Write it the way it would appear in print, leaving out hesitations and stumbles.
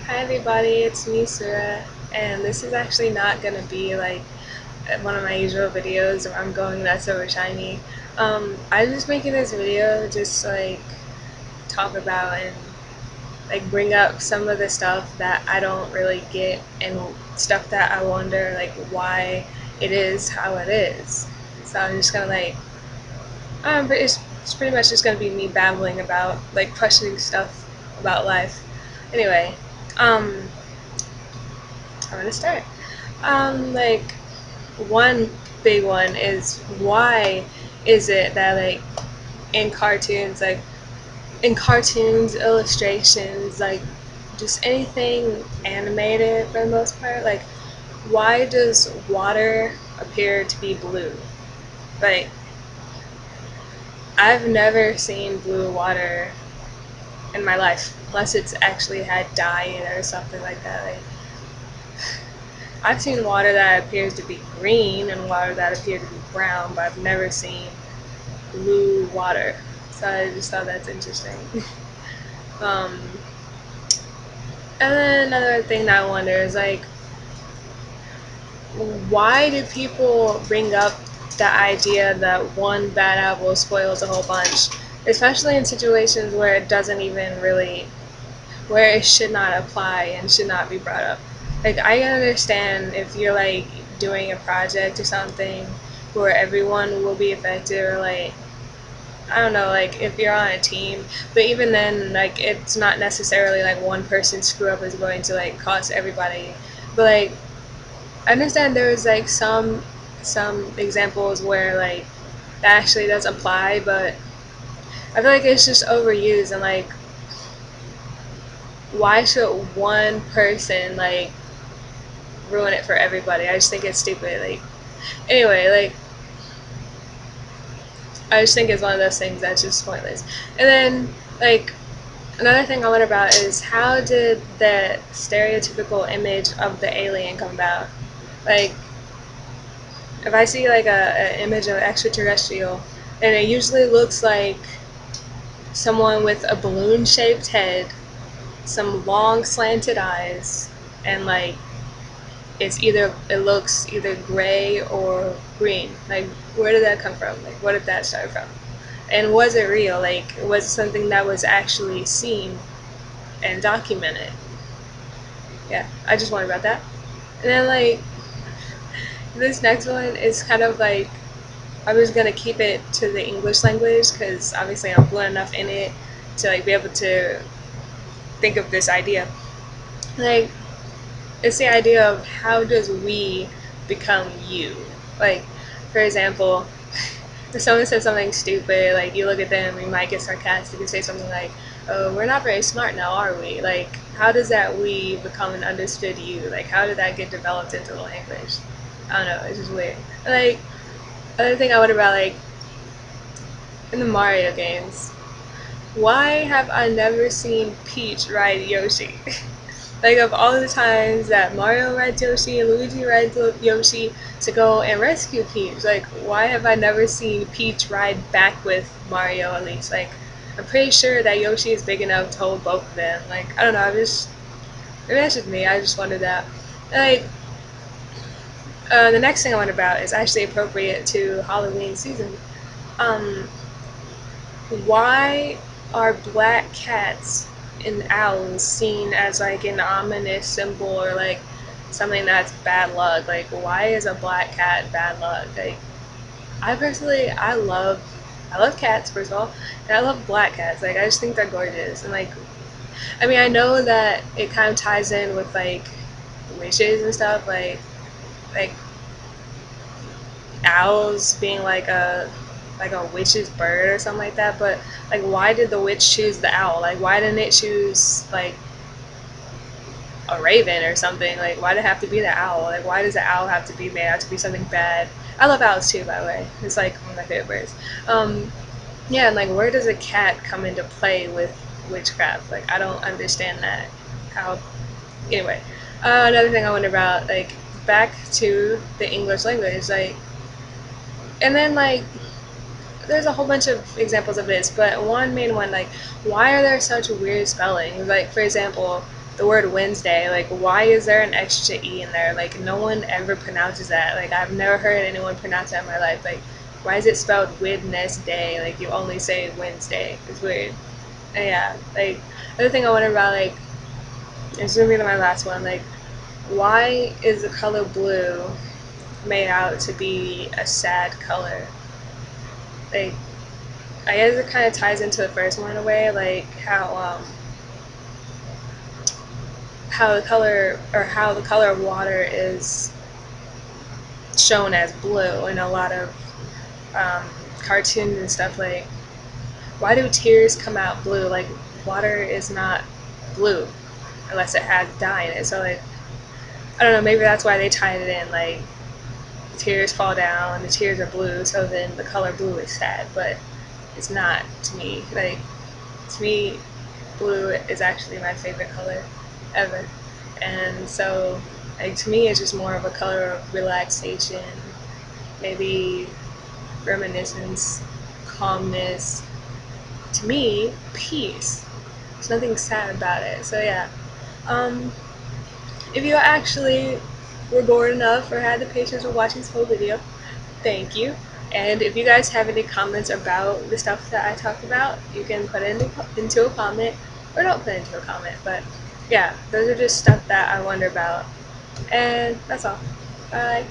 Hi everybody, it's me Surah, and this is actually not gonna be like one of my usual videos where I'm going that's over shiny. I'm just making this video just like talk about and like bring up some of the stuff that I don't really get and stuff that I wonder like why it is how it is. So I'm just gonna but it's pretty much just gonna be me babbling about like questioning stuff about life. Anyway, um, I'm gonna start. Like one big one is why is it that like in cartoons, illustrations, like just anything animated for the most part, like why does water appear to be blue? Like I've never seen blue water in my life unless it's actually had dye in it or something like that. Like I've seen water that appears to be green and water that appears to be brown, but I've never seen blue water. So I just thought that's interesting. um, and then another thing that I wonder is like, why do people bring up the idea that one bad apple spoils a whole bunch, especially in situations where it doesn't even really, where it should not apply and should not be brought up. Like I understand if you're like doing a project or something where everyone will be affected, or like I don't know, like if you're on a team, but even then, like it's not necessarily like one person screw up is going to like cost everybody. But like I understand there's like some examples where like that actually does apply, but I feel like it's just overused and like why should one person like ruin it for everybody? I just think it's stupid. Like anyway, like I just think it's one of those things that's just pointless. And then like another thing I wonder about is how did the stereotypical image of the alien come about? Like if I see like an image of an extraterrestrial, and it usually looks like someone with a balloon shaped head, some long slanted eyes, and like it looks either gray or green. Like where did that come from? Like what did that start from? And was it real? Like was it something that was actually seen and documented? Yeah, I just wonder about that. And then like this next one is kind of like I was gonna keep it to the English language because obviously I'm fluent enough in it to like be able to think of this idea. Like it's the idea of how does we become you? Like for example, if someone says something stupid, like you look at them, you might get sarcastic and say something like, "Oh, we're not very smart now, are we?" Like how does that we become an understood you? Like how did that get developed into the language? I don't know. It's just weird. Like other thing I wonder about, like in the Mario games, why have I never seen Peach ride Yoshi? Like of all the times that Mario rides Yoshi and Luigi rides Yoshi to go and rescue Peach, like why have I never seen Peach ride back with Mario at least? Like I'm pretty sure that Yoshi is big enough to hold both of them. Like I don't know, maybe that's just me. I just wondered that. Like the next thing I wonder about is actually appropriate to Halloween season. Um, why are black cats and owls seen as like an ominous symbol or like something that's bad luck? Like why is a black cat bad luck? Like I personally I love cats first of all, and I love black cats. Like I just think they're gorgeous, and like I mean I know that it kind of ties in with like wishes and stuff, like owls being like a witch's bird or something like that, but like why did the witch choose the owl? Like why didn't it choose like a raven or something? Like why did it have to be the owl? Like why does the owl have to be made out to be something bad? I love owls too, by the way. It's like one of my favorite birds. Yeah, and like where does a cat come into play with witchcraft? Like I don't understand that. How anyway. Another thing I wonder about, like back to the English language, like and then like there's a whole bunch of examples of this, but one main one, like, why are there such weird spellings? Like, for example, the word Wednesday. Like, why is there an extra E in there? Like, no one ever pronounces that. Like, I've never heard anyone pronounce that in my life. Like, why is it spelled Wednesday? Like, you only say Wednesday. It's weird. And yeah, like, other thing I wonder about, like, it's gonna be my last one. Like, why is the color blue made out to be a sad color? Like, I guess it kind of ties into the first one in a way, like how the color of water is shown as blue in a lot of cartoons and stuff. Like, why do tears come out blue? Like, water is not blue unless it has dye in it. So, like, I don't know, maybe that's why they tied it in. Like, the tears fall down and the tears are blue, so then the color blue is sad. But it's not to me. Like, to me, blue is actually my favorite color ever. And so, like, to me, it's just more of a color of relaxation, maybe reminiscence, calmness. To me, peace. There's nothing sad about it. So yeah, um, if you actually were bored enough or had the patience of watching this whole video, thank you. And if you guys have any comments about the stuff that I talked about, you can put it into a comment, or don't put it into a comment. But yeah, those are just stuff that I wonder about. And that's all. Bye.